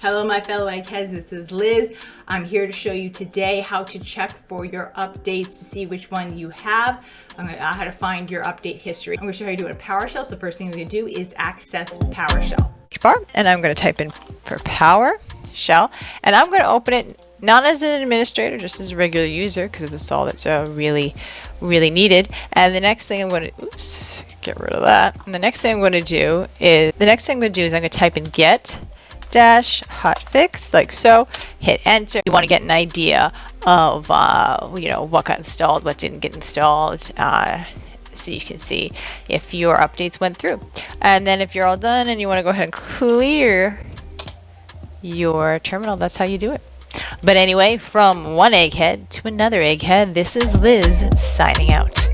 Hello my fellow eggheads, this is Liz. I'm here to show you today how to check for your updates to see which one you have. How to find your update history. I'm going to show you how to do it in PowerShell. So the first thing we're going to do is access PowerShell. And I'm going to type in for PowerShell, and I'm going to open it not as an administrator, just as a regular user, because that's all that's really needed. And the next thing I'm going to, get rid of that. And the next thing I'm going to do is, I'm going to type in get dash hotfix, like so. Hit enter. You want to get an idea of what got installed, what didn't get installed, so you can see if your updates went through. And then if you're all done and you want to go ahead and clear your terminal, that's how you do it. But anyway, from one egghead to another egghead, this is Liz signing out.